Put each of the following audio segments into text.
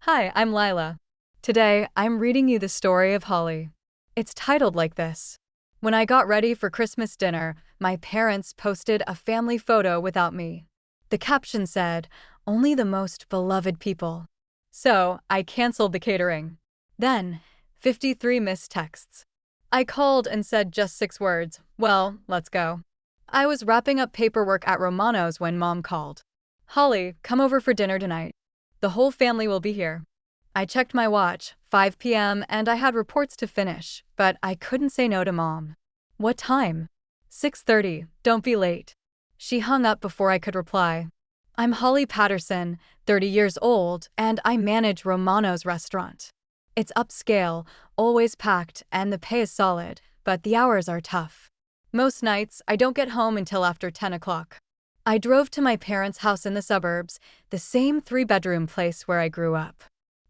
Hi, I'm Lila. Today, I'm reading you the story of Holly. It's titled like this. When I got ready for Christmas dinner, my parents posted a family photo without me. The caption said, "Only the most beloved people." So, I canceled the catering. Then, 53 missed texts. I called and said just 6 words, "Well, let's go." I was wrapping up paperwork at Romano's when Mom called. "Holly, come over for dinner tonight. The whole family will be here." I checked my watch, 5 p.m., and I had reports to finish, but I couldn't say no to Mom. "What time?" "6:30, don't be late." She hung up before I could reply. "I'm Holly Patterson, 30 years old, and I manage Romano's restaurant. It's upscale, always packed, and the pay is solid, but the hours are tough. Most nights, I don't get home until after 10 o'clock. I drove to my parents' house in the suburbs, the same 3-bedroom place where I grew up.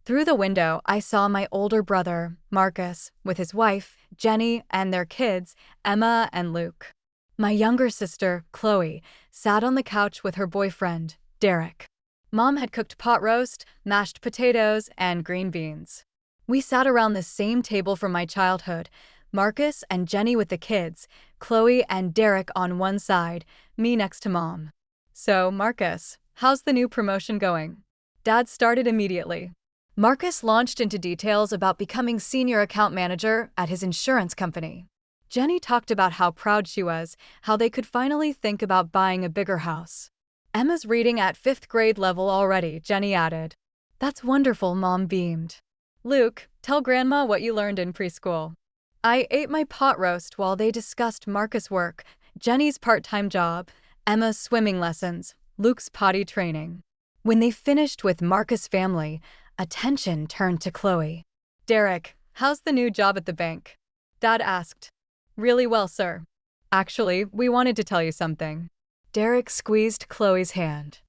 Through the window, I saw my older brother, Marcus, with his wife, Jenny, and their kids, Emma and Luke. My younger sister, Chloe, sat on the couch with her boyfriend, Derek. Mom had cooked pot roast, mashed potatoes, and green beans. We sat around the same table from my childhood, Marcus and Jenny with the kids, Chloe and Derek on one side, me next to Mom. "So, Marcus, how's the new promotion going?" Dad started immediately. Marcus launched into details about becoming senior account manager at his insurance company. Jenny talked about how proud she was, how they could finally think about buying a bigger house. "Emma's reading at 5th grade level already," Jenny added. "That's wonderful," Mom beamed. "Luke, tell Grandma what you learned in preschool." I ate my pot roast while they discussed Marcus' work, Jenny's part-time job, Emma's swimming lessons, Luke's potty training. When they finished with Marcus' family, attention turned to Chloe. "Derek, how's the new job at the bank?" Dad asked. "Really well, sir. Actually, we wanted to tell you something." Derek squeezed Chloe's hand.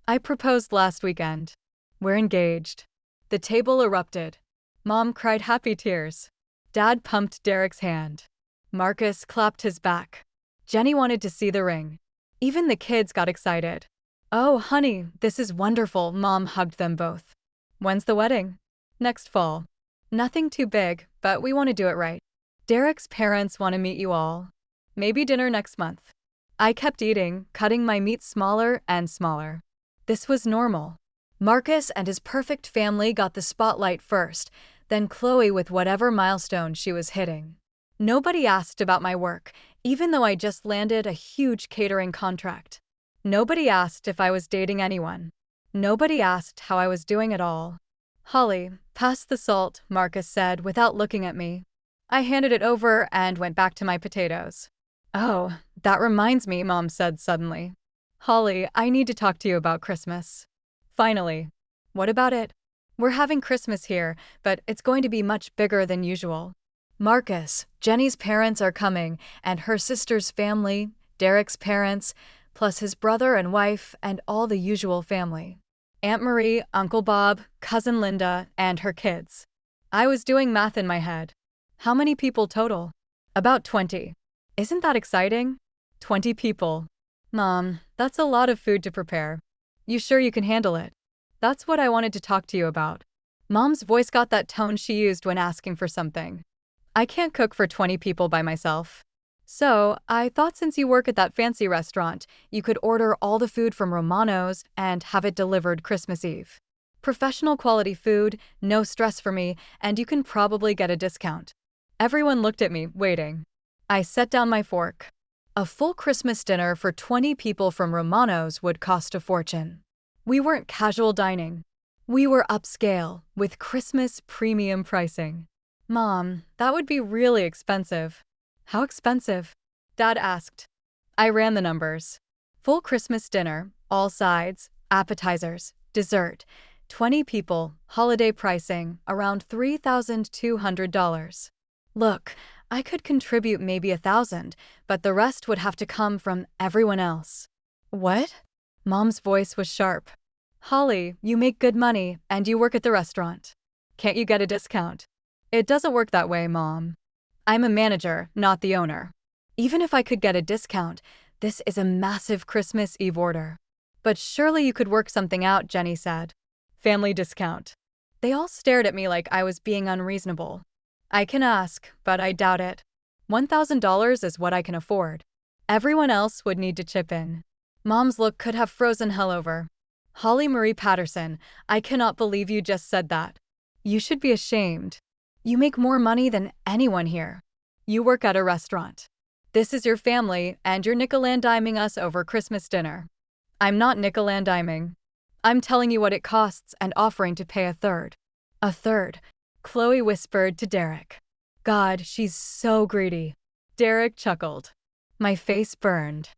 "I proposed last weekend. We're engaged." The table erupted. Mom cried happy tears. Dad pumped Derek's hand. Marcus clapped his back. Jenny wanted to see the ring. Even the kids got excited. "Oh, honey, this is wonderful," Mom hugged them both. "When's the wedding?" "Next fall. Nothing too big, but we want to do it right. Derek's parents want to meet you all. Maybe dinner next month." I kept eating, cutting my meat smaller and smaller. This was normal. Marcus and his perfect family got the spotlight first, then Chloe with whatever milestone she was hitting. Nobody asked about my work, even though I just landed a huge catering contract. Nobody asked if I was dating anyone. Nobody asked how I was doing at all. "Holly, pass the salt," Marcus said without looking at me. I handed it over and went back to my potatoes. "Oh, that reminds me," Mom said suddenly. "Holly, I need to talk to you about Christmas." "Finally." "What about it?" "We're having Christmas here, but it's going to be much bigger than usual. Marcus, Jenny's parents are coming, and her sister's family, Derek's parents, plus his brother and wife, and all the usual family. Aunt Marie, Uncle Bob, Cousin Linda, and her kids." I was doing math in my head. "How many people total?" "About 20. "Isn't that exciting?" 20 people. "Mom, that's a lot of food to prepare. You sure you can handle it?" "That's what I wanted to talk to you about." Mom's voice got that tone she used when asking for something. "I can't cook for 20 people by myself. So, I thought since you work at that fancy restaurant, you could order all the food from Romano's and have it delivered Christmas Eve. Professional quality food, no stress for me, and you can probably get a discount." Everyone looked at me, waiting. I set down my fork. A full Christmas dinner for 20 people from Romano's would cost a fortune. We weren't casual dining. We were upscale, with Christmas premium pricing. "Mom, that would be really expensive." "How expensive?" Dad asked. I ran the numbers. Full Christmas dinner, all sides, appetizers, dessert, 20 people, holiday pricing, around $3,200. Look, I could contribute maybe 1,000, but the rest would have to come from everyone else. "What?" Mom's voice was sharp. "Holly, you make good money, and you work at the restaurant. Can't you get a discount?" "It doesn't work that way, Mom. I'm a manager, not the owner. Even if I could get a discount, this is a massive Christmas Eve order." "But surely you could work something out," Jenny said. "Family discount." They all stared at me like I was being unreasonable. I can ask, but I doubt it. $1,000 is what I can afford. Everyone else would need to chip in. Mom's look could have frozen hell over. Holly Marie Patterson, I cannot believe you just said that. You should be ashamed. You make more money than anyone here. You work at a restaurant. This is your family, and you're nickel-and-diming us over Christmas dinner. I'm not nickel-and-diming. I'm telling you what it costs and offering to pay a third. A third, Chloe whispered to Derek. God, she's so greedy. Derek chuckled. My face burned.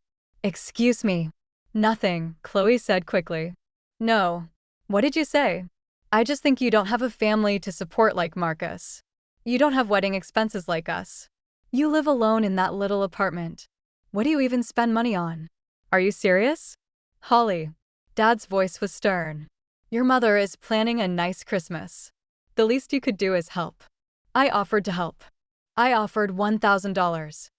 Excuse me. Nothing, Chloe said quickly. No. What did you say? I just think you don't have a family to support like Marcus. You don't have wedding expenses like us. You live alone in that little apartment. What do you even spend money on? Are you serious? Holly. Dad's voice was stern. Your mother is planning a nice Christmas. The least you could do is help. I offered to help. I offered $1,000.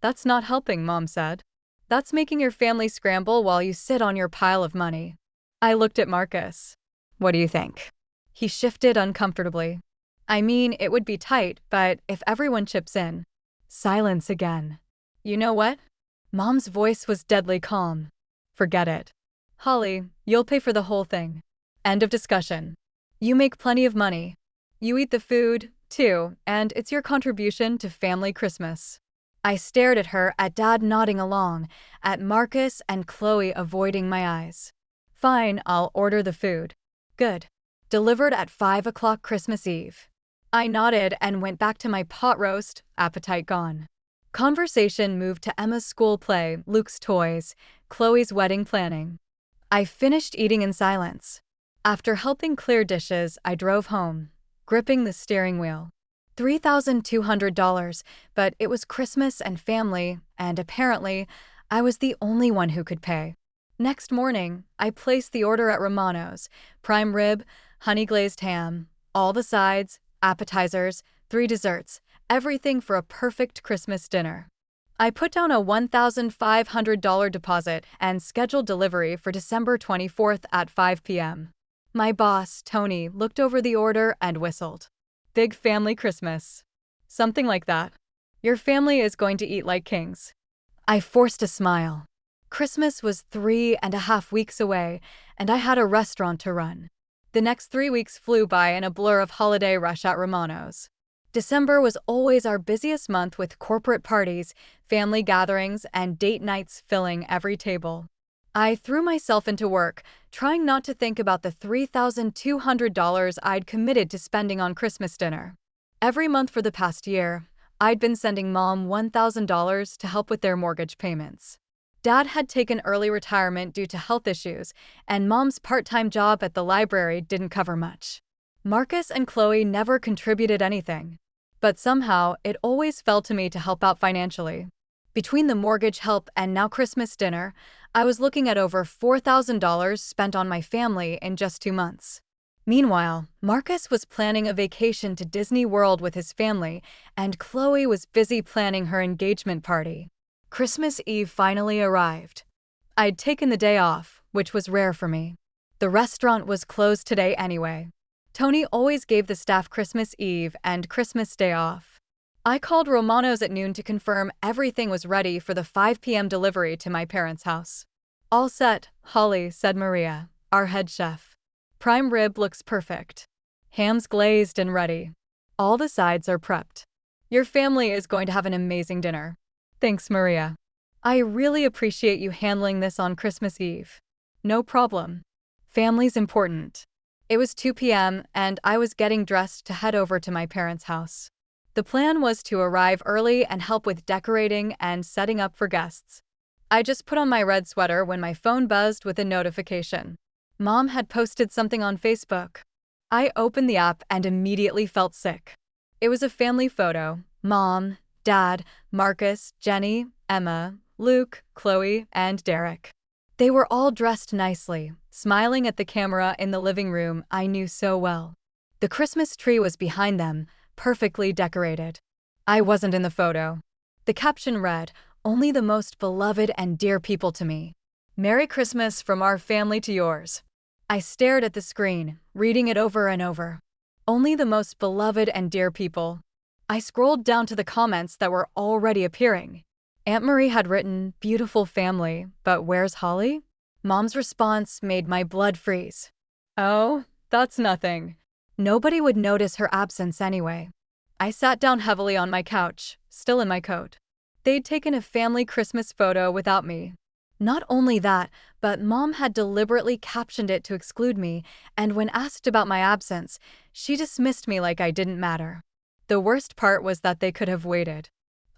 That's not helping, Mom said. That's making your family scramble while you sit on your pile of money. I looked at Marcus. What do you think? He shifted uncomfortably. I mean, it would be tight, but if everyone chips in. Silence again. You know what? Mom's voice was deadly calm. Forget it. Holly, you'll pay for the whole thing. End of discussion. You make plenty of money. You eat the food, too, and it's your contribution to family Christmas. I stared at her, at Dad nodding along, at Marcus and Chloe avoiding my eyes. Fine, I'll order the food. Good. Delivered at 5 o'clock Christmas Eve. I nodded and went back to my pot roast, appetite gone. Conversation moved to Emma's school play, Luke's toys, Chloe's wedding planning. I finished eating in silence. After helping clear dishes, I drove home, gripping the steering wheel. $3,200, but it was Christmas and family, and apparently, I was the only one who could pay. Next morning, I placed the order at Romano's, prime rib, honey glazed ham, all the sides, appetizers, 3 desserts, everything for a perfect Christmas dinner. I put down a $1,500 deposit and scheduled delivery for December 24th at 5 p.m. My boss, Tony, looked over the order and whistled. Big family Christmas. Something like that. Your family is going to eat like kings. I forced a smile. Christmas was 3.5 weeks away, and I had a restaurant to run. The next 3 weeks flew by in a blur of holiday rush at Romano's. December was always our busiest month with corporate parties, family gatherings, and date nights filling every table. I threw myself into work, trying not to think about the $3,200 I'd committed to spending on Christmas dinner. Every month for the past year, I'd been sending Mom $1,000 to help with their mortgage payments. Dad had taken early retirement due to health issues, and Mom's part-time job at the library didn't cover much. Marcus and Chloe never contributed anything. But somehow, it always fell to me to help out financially. Between the mortgage help and now Christmas dinner, I was looking at over $4,000 spent on my family in just 2 months. Meanwhile, Marcus was planning a vacation to Disney World with his family, and Chloe was busy planning her engagement party. Christmas Eve finally arrived. I'd taken the day off, which was rare for me. The restaurant was closed today anyway. Tony always gave the staff Christmas Eve and Christmas Day off. I called Romano's at noon to confirm everything was ready for the 5 p.m. delivery to my parents' house. All set, Holly, said Maria, our head chef. Prime rib looks perfect. Ham's glazed and ready. All the sides are prepped. Your family is going to have an amazing dinner. Thanks, Maria. I really appreciate you handling this on Christmas Eve. No problem. Family's important. It was 2 p.m. and I was getting dressed to head over to my parents' house. The plan was to arrive early and help with decorating and setting up for guests. I just put on my red sweater when my phone buzzed with a notification. Mom had posted something on Facebook. I opened the app and immediately felt sick. It was a family photo. Mom, Dad, Marcus, Jenny, Emma, Luke, Chloe, and Derek. They were all dressed nicely, smiling at the camera in the living room I knew so well. The Christmas tree was behind them, perfectly decorated. I wasn't in the photo. The caption read, "Only the most beloved and dear people to me. Merry Christmas from our family to yours." I stared at the screen, reading it over and over. Only the most beloved and dear people. I scrolled down to the comments that were already appearing. Aunt Marie had written, "Beautiful family, but where's Holly?" Mom's response made my blood freeze. "Oh, that's nothing. Nobody would notice her absence anyway." I sat down heavily on my couch, still in my coat. They'd taken a family Christmas photo without me. Not only that, but Mom had deliberately captioned it to exclude me, and when asked about my absence, she dismissed me like I didn't matter. The worst part was that they could have waited.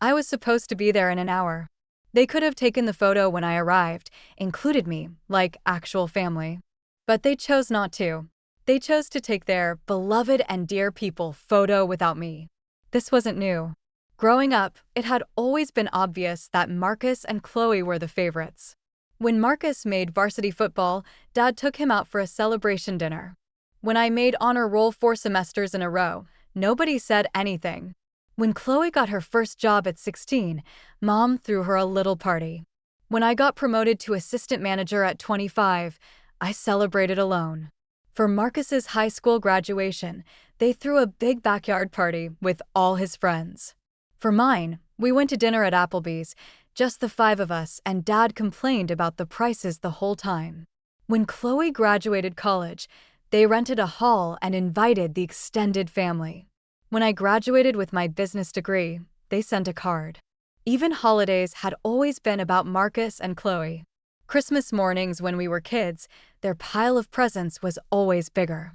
I was supposed to be there in an hour. They could have taken the photo when I arrived, included me, like actual family. But they chose not to. They chose to take their beloved and dear people photo without me. This wasn't new. Growing up, it had always been obvious that Marcus and Chloe were the favorites. When Marcus made varsity football, Dad took him out for a celebration dinner. When I made honor roll 4 semesters in a row, nobody said anything. When Chloe got her first job at 16, Mom threw her a little party. When I got promoted to assistant manager at 25, I celebrated alone. For Marcus's high school graduation, they threw a big backyard party with all his friends. For mine, we went to dinner at Applebee's, just the 5 of us, and Dad complained about the prices the whole time. When Chloe graduated college, they rented a hall and invited the extended family. When I graduated with my business degree, they sent a card. Even holidays had always been about Marcus and Chloe. Christmas mornings when we were kids, their pile of presents was always bigger.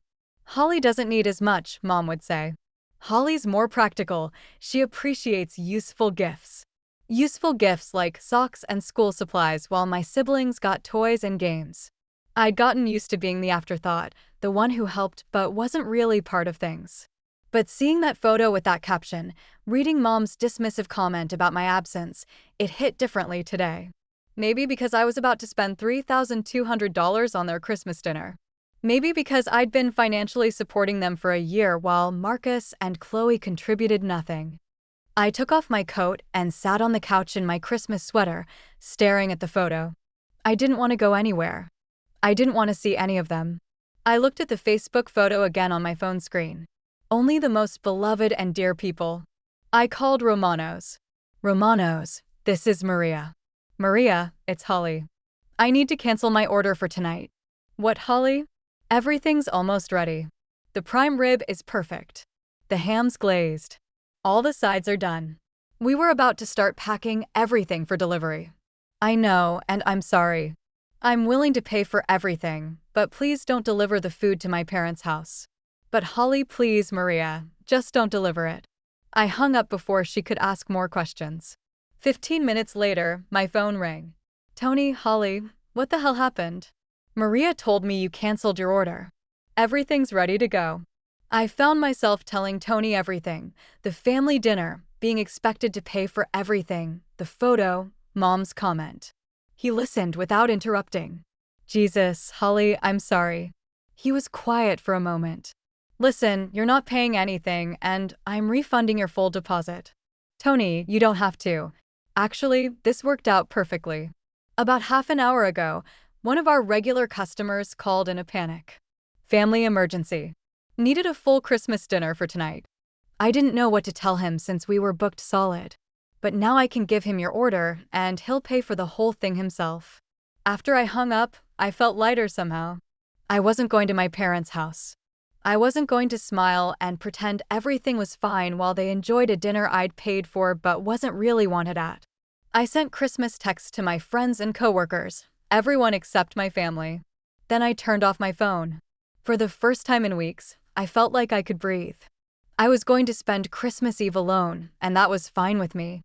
"Holly doesn't need as much," Mom would say. "Holly's more practical. She appreciates useful gifts." Useful gifts like socks and school supplies, while my siblings got toys and games. I'd gotten used to being the afterthought, the one who helped but wasn't really part of things. But seeing that photo with that caption, reading Mom's dismissive comment about my absence, it hit differently today. Maybe because I was about to spend $3,200 on their Christmas dinner. Maybe because I'd been financially supporting them for a year while Marcus and Chloe contributed nothing. I took off my coat and sat on the couch in my Christmas sweater, staring at the photo. I didn't want to go anywhere. I didn't want to see any of them. I looked at the Facebook photo again on my phone screen. Only the most beloved and dear people. I called Romanos. "Romanos, this is Maria." "Maria, it's Holly. I need to cancel my order for tonight." "What, Holly?" "Everything's almost ready. The prime rib is perfect. The ham's glazed. All the sides are done. We were about to start packing everything for delivery." "I know, and I'm sorry. I'm willing to pay for everything, but please don't deliver the food to my parents' house." "But Holly, please, Maria, just don't deliver it." I hung up before she could ask more questions. 15 minutes later, my phone rang. "Tony, Holly, what the hell happened?" "Maria told me you canceled your order. Everything's ready to go." I found myself telling Tony everything: the family dinner, being expected to pay for everything, the photo, Mom's comment. He listened without interrupting. "Jesus, Holly, I'm sorry." He was quiet for a moment. "Listen, you're not paying anything, and I'm refunding your full deposit." "Tony, you don't have to. Actually, this worked out perfectly. About half an hour ago, one of our regular customers called in a panic. Family emergency. Needed a full Christmas dinner for tonight. I didn't know what to tell him since we were booked solid. But now I can give him your order, and he'll pay for the whole thing himself." After I hung up, I felt lighter somehow. I wasn't going to my parents' house. I wasn't going to smile and pretend everything was fine while they enjoyed a dinner I'd paid for but wasn't really wanted at. I sent Christmas texts to my friends and coworkers, everyone except my family. Then I turned off my phone. For the first time in weeks, I felt like I could breathe. I was going to spend Christmas Eve alone, and that was fine with me.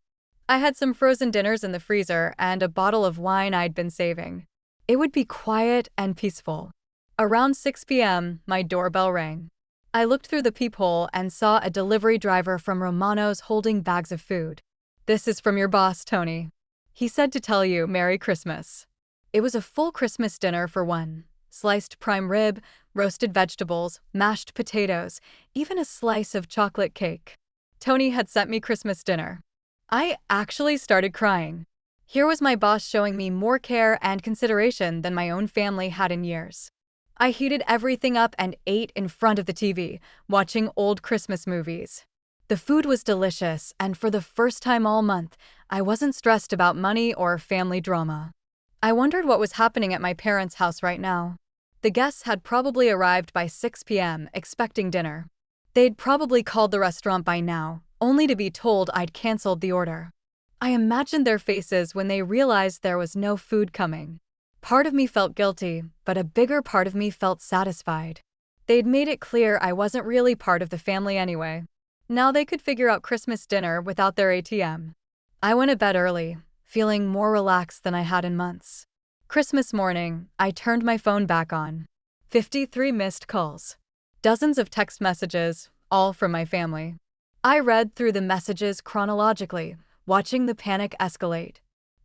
I had some frozen dinners in the freezer and a bottle of wine I'd been saving. It would be quiet and peaceful. Around 6 p.m., my doorbell rang. I looked through the peephole and saw a delivery driver from Romano's holding bags of food. "This is from your boss, Tony. He said to tell you Merry Christmas." It was a full Christmas dinner for one. Sliced prime rib, roasted vegetables, mashed potatoes, even a slice of chocolate cake. Tony had sent me Christmas dinner. I actually started crying. Here was my boss showing me more care and consideration than my own family had in years. I heated everything up and ate in front of the TV, watching old Christmas movies. The food was delicious, and for the first time all month, I wasn't stressed about money or family drama. I wondered what was happening at my parents' house right now. The guests had probably arrived by 6 p.m., expecting dinner. They'd probably called the restaurant by now, only to be told I'd canceled the order. I imagined their faces when they realized there was no food coming. Part of me felt guilty, but a bigger part of me felt satisfied. They'd made it clear I wasn't really part of the family anyway. Now they could figure out Christmas dinner without their ATM. I went to bed early, feeling more relaxed than I had in months. Christmas morning, I turned my phone back on. 53 missed calls. Dozens of text messages, all from my family. I read through the messages chronologically, watching the panic escalate.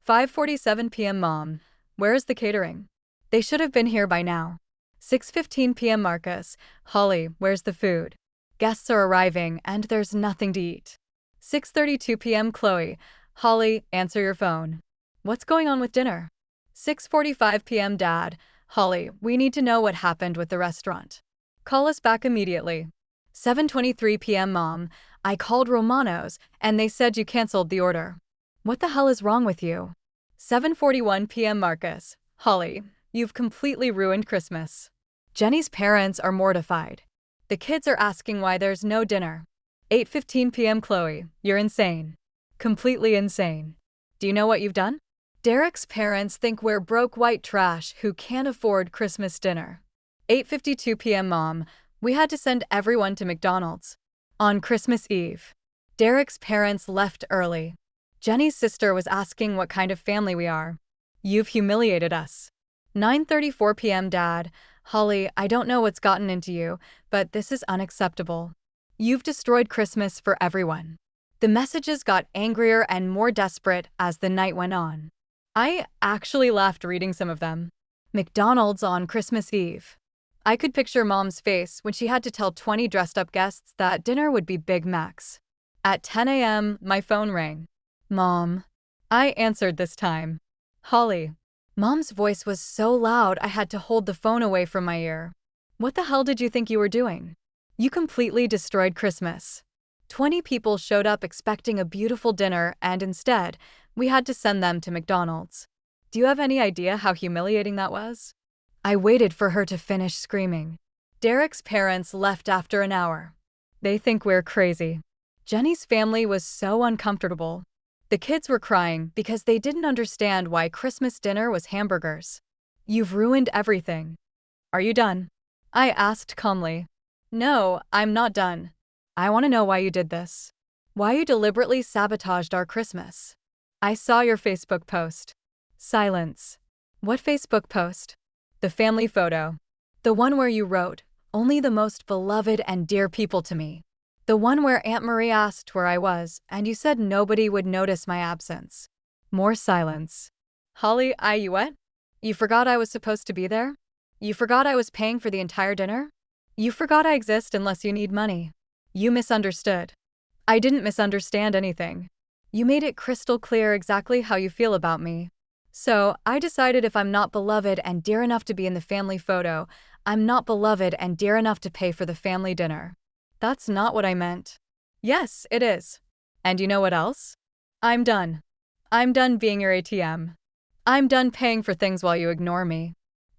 5:47 p.m. Mom, where's the catering? They should have been here by now. 6:15 p.m. Marcus, Holly, where's the food? Guests are arriving and there's nothing to eat. 6:32 p.m. Chloe, Holly, answer your phone. What's going on with dinner? 6:45 p.m. Dad, Holly, we need to know what happened with the restaurant. Call us back immediately. 7:23 p.m. Mom, I called Romano's and they said you canceled the order. What the hell is wrong with you? 7:41 p.m. Marcus, Holly, you've completely ruined Christmas. Jenny's parents are mortified. The kids are asking why there's no dinner. 8:15 p.m. Chloe, you're insane. Completely insane. Do you know what you've done? Derek's parents think we're broke white trash who can't afford Christmas dinner. 8:52 p.m. Mom, we had to send everyone to McDonald's. On Christmas Eve. Derek's parents left early. Jenny's sister was asking what kind of family we are. You've humiliated us. 9:34 p.m. Dad, Holly, I don't know what's gotten into you, but this is unacceptable. You've destroyed Christmas for everyone. The messages got angrier and more desperate as the night went on. I actually laughed reading some of them. McDonald's on Christmas Eve. I could picture Mom's face when she had to tell 20 dressed-up guests that dinner would be Big Macs. At 10 a.m., my phone rang. Mom. I answered this time. Holly. Mom's voice was so loud I had to hold the phone away from my ear. What the hell did you think you were doing? You completely destroyed Christmas. 20 people showed up expecting a beautiful dinner and instead, we had to send them to McDonald's. Do you have any idea how humiliating that was? I waited for her to finish screaming. Derek's parents left after an hour. They think we're crazy. Jenny's family was so uncomfortable. The kids were crying because they didn't understand why Christmas dinner was hamburgers. You've ruined everything. Are you done? I asked calmly. No, I'm not done. I want to know why you did this. Why you deliberately sabotaged our Christmas. I saw your Facebook post. Silence. What Facebook post? The family photo. The one where you wrote, only the most beloved and dear people to me. The one where Aunt Marie asked where I was, and you said nobody would notice my absence. More silence. Holly, you what? You forgot I was supposed to be there? You forgot I was paying for the entire dinner? You forgot I exist unless you need money. You misunderstood. I didn't misunderstand anything. You made it crystal clear exactly how you feel about me. So, I decided if I'm not beloved and dear enough to be in the family photo, I'm not beloved and dear enough to pay for the family dinner. That's not what I meant. Yes, it is. And you know what else? I'm done. I'm done being your ATM. I'm done paying for things while you ignore me.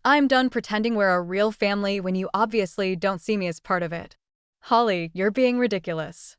I'm done pretending we're a real family when you obviously don't see me as part of it. Holly, you're being ridiculous.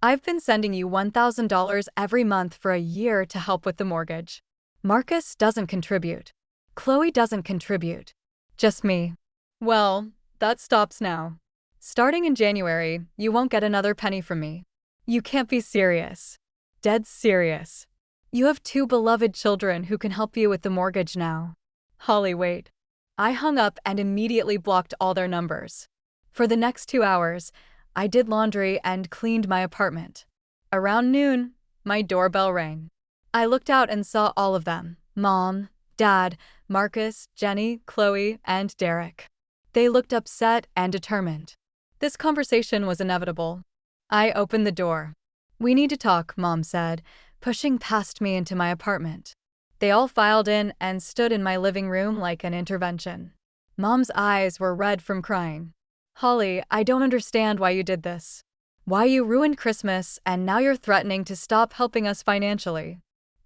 I've been sending you $1,000 every month for a year to help with the mortgage. Marcus doesn't contribute. Chloe doesn't contribute. Just me. Well, that stops now. Starting in January, you won't get another penny from me. You can't be serious. Dead serious. You have 2 beloved children who can help you with the mortgage now. Holly, wait. I hung up and immediately blocked all their numbers. For the next 2 hours, I did laundry and cleaned my apartment. Around noon, my doorbell rang. I looked out and saw all of them. Mom, Dad, Marcus, Jenny, Chloe, and Derek. They looked upset and determined. This conversation was inevitable. I opened the door. We need to talk, Mom said, pushing past me into my apartment. They all filed in and stood in my living room like an intervention. Mom's eyes were red from crying. Holly, I don't understand why you did this. Why you ruined Christmas and now you're threatening to stop helping us financially.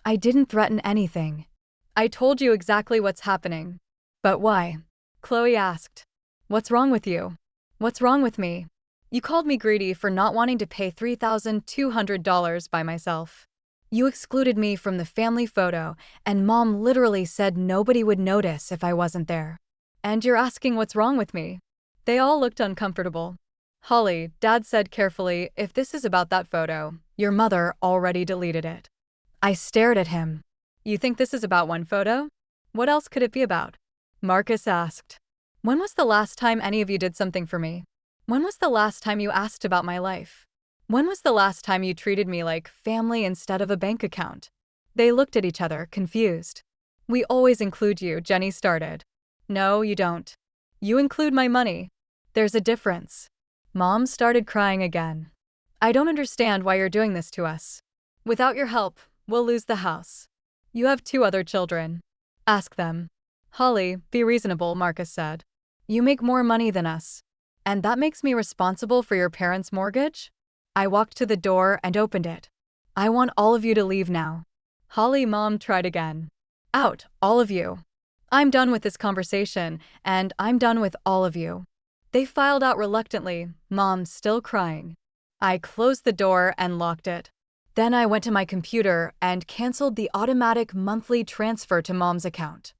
I didn't threaten anything. I told you exactly what's happening. But why? Chloe asked. What's wrong with you? What's wrong with me? You called me greedy for not wanting to pay $3,200 by myself. You excluded me from the family photo, and Mom literally said nobody would notice if I wasn't there. And you're asking what's wrong with me? They all looked uncomfortable. Holly, Dad said carefully, if this is about that photo, your mother already deleted it. I stared at him. You think this is about one photo? What else could it be about? Marcus asked. When was the last time any of you did something for me? When was the last time you asked about my life? When was the last time you treated me like family instead of a bank account? They looked at each other, confused. We always include you, Jenny started. No, you don't. You include my money. There's a difference. Mom started crying again. I don't understand why you're doing this to us. Without your help, we'll lose the house. You have 2 other children. Ask them. Holly, be reasonable, Marcus said. You make more money than us. And that makes me responsible for your parents' mortgage? I walked to the door and opened it. I want all of you to leave now. Holly, Mom tried again. Out, all of you. I'm done with this conversation, and I'm done with all of you. They filed out reluctantly, Mom still crying. I closed the door and locked it. Then I went to my computer and canceled the automatic monthly transfer to Mom's account.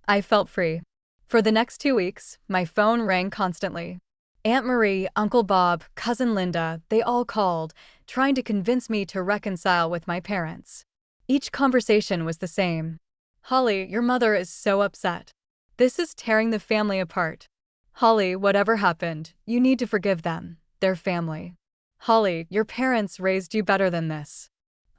I felt free. For the next 2 weeks, my phone rang constantly. Aunt Marie, Uncle Bob, Cousin Linda, they all called, trying to convince me to reconcile with my parents. Each conversation was the same. Holly, your mother is so upset. This is tearing the family apart. Holly, whatever happened, you need to forgive them. They're family. Holly, your parents raised you better than this.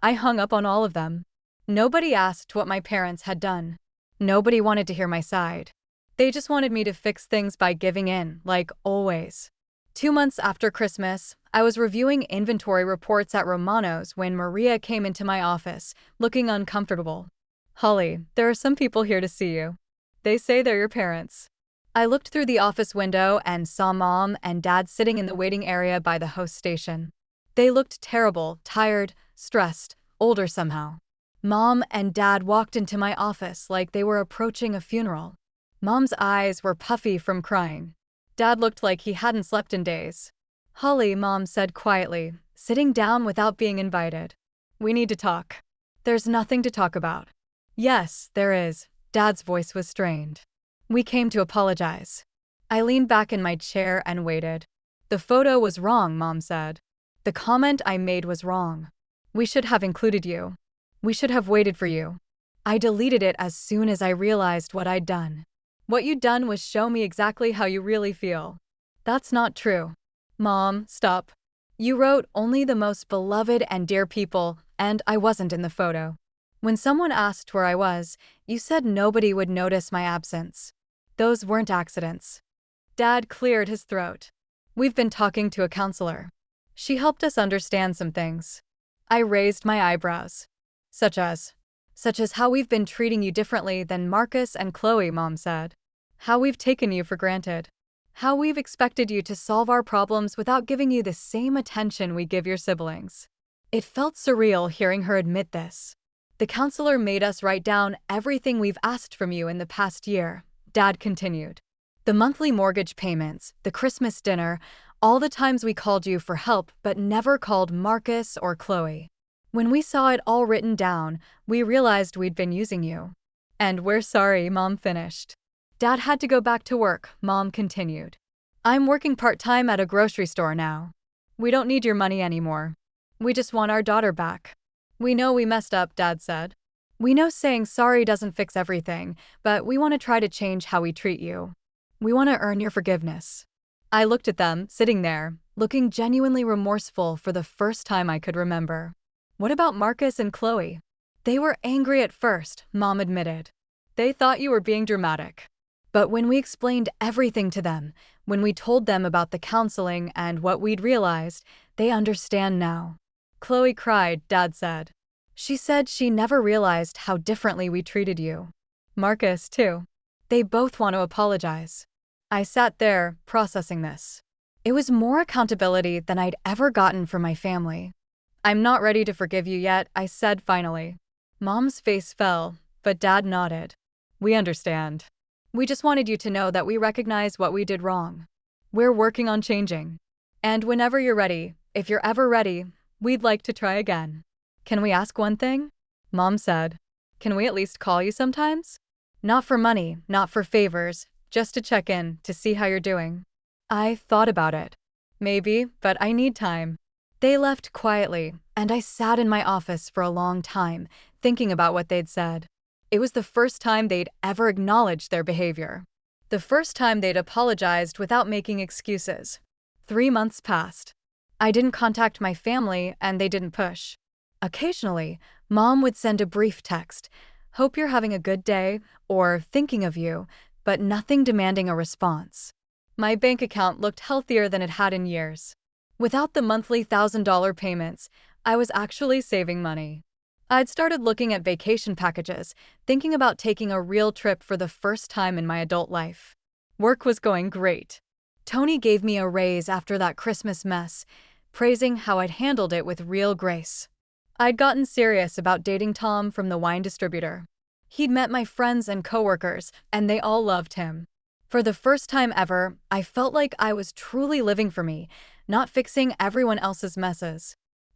I hung up on all of them. Nobody asked what my parents had done. Nobody wanted to hear my side. They just wanted me to fix things by giving in, like always. 2 months after Christmas, I was reviewing inventory reports at Romano's when Maria came into my office, looking uncomfortable. Holly, there are some people here to see you. They say they're your parents. I looked through the office window and saw Mom and Dad sitting in the waiting area by the host station. They looked terrible, tired, stressed, older somehow. Mom and Dad walked into my office like they were approaching a funeral. Mom's eyes were puffy from crying. Dad looked like he hadn't slept in days. Holly, Mom said quietly, sitting down without being invited. We need to talk. There's nothing to talk about. Yes, there is. Dad's voice was strained. We came to apologize. I leaned back in my chair and waited. The photo was wrong, Mom said. The comment I made was wrong. We should have included you. We should have waited for you. I deleted it as soon as I realized what I'd done. What you'd done was show me exactly how you really feel. That's not true. Mom, stop. You wrote only the most beloved and dear people, and I wasn't in the photo. When someone asked where I was, you said nobody would notice my absence. Those weren't accidents. Dad cleared his throat. We've been talking to a counselor. She helped us understand some things. I raised my eyebrows. Such as how we've been treating you differently than Marcus and Chloe, Mom said. How we've taken you for granted. How we've expected you to solve our problems without giving you the same attention we give your siblings. It felt surreal hearing her admit this. The counselor made us write down everything we've asked from you in the past year, Dad continued. The monthly mortgage payments, the Christmas dinner, all the times we called you for help but never called Marcus or Chloe. When we saw it all written down, we realized we'd been using you. And we're sorry, Mom finished. Dad had to go back to work, Mom continued. I'm working part-time at a grocery store now. We don't need your money anymore. We just want our daughter back. We know we messed up, Dad said. We know saying sorry doesn't fix everything, but we want to try to change how we treat you. We want to earn your forgiveness. I looked at them, sitting there, looking genuinely remorseful for the first time I could remember. What about Marcus and Chloe? They were angry at first, Mom admitted. They thought you were being dramatic. But when we explained everything to them, when we told them about the counseling and what we'd realized, they understand now. Chloe cried, Dad said. She said she never realized how differently we treated you. Marcus, too. They both want to apologize. I sat there, processing this. It was more accountability than I'd ever gotten from my family. "I'm not ready to forgive you yet," I said finally. Mom's face fell, but Dad nodded. "We understand. We just wanted you to know that we recognize what we did wrong. We're working on changing. And whenever you're ready, if you're ever ready, we'd like to try again." "Can we ask one thing?" Mom said. "Can we at least call you sometimes? Not for money, not for favors, just to check in, to see how you're doing." I thought about it. Maybe, but I need time. They left quietly, and I sat in my office for a long time, thinking about what they'd said. It was the first time they'd ever acknowledged their behavior. The first time they'd apologized without making excuses. 3 months passed. I didn't contact my family, and they didn't push. Occasionally, Mom would send a brief text, "Hope you're having a good day," or "Thinking of you," but nothing demanding a response. My bank account looked healthier than it had in years. Without the monthly $1,000 payments, I was actually saving money. I'd started looking at vacation packages, thinking about taking a real trip for the first time in my adult life. Work was going great. Tony gave me a raise after that Christmas mess, praising how I'd handled it with real grace. I'd gotten serious about dating Tom from the wine distributor. He'd met my friends and coworkers, and they all loved him. For the first time ever, I felt like I was truly living for me, not fixing everyone else's messes.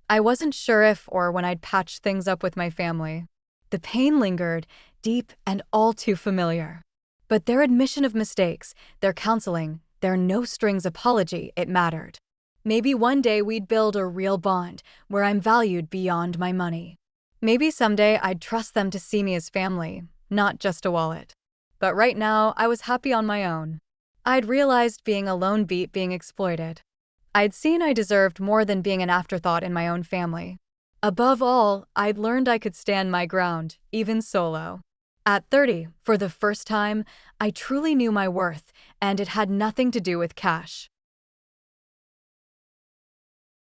I wasn't sure if or when I'd patch things up with my family. The pain lingered, deep and all too familiar. But their admission of mistakes, their counseling, their no-strings apology, it mattered. Maybe one day we'd build a real bond where I'm valued beyond my money. Maybe someday I'd trust them to see me as family, not just a wallet. But right now, I was happy on my own. I'd realized being alone beat being exploited. I'd seen I deserved more than being an afterthought in my own family. Above all, I'd learned I could stand my ground, even solo. At 30, for the first time, I truly knew my worth, and it had nothing to do with cash.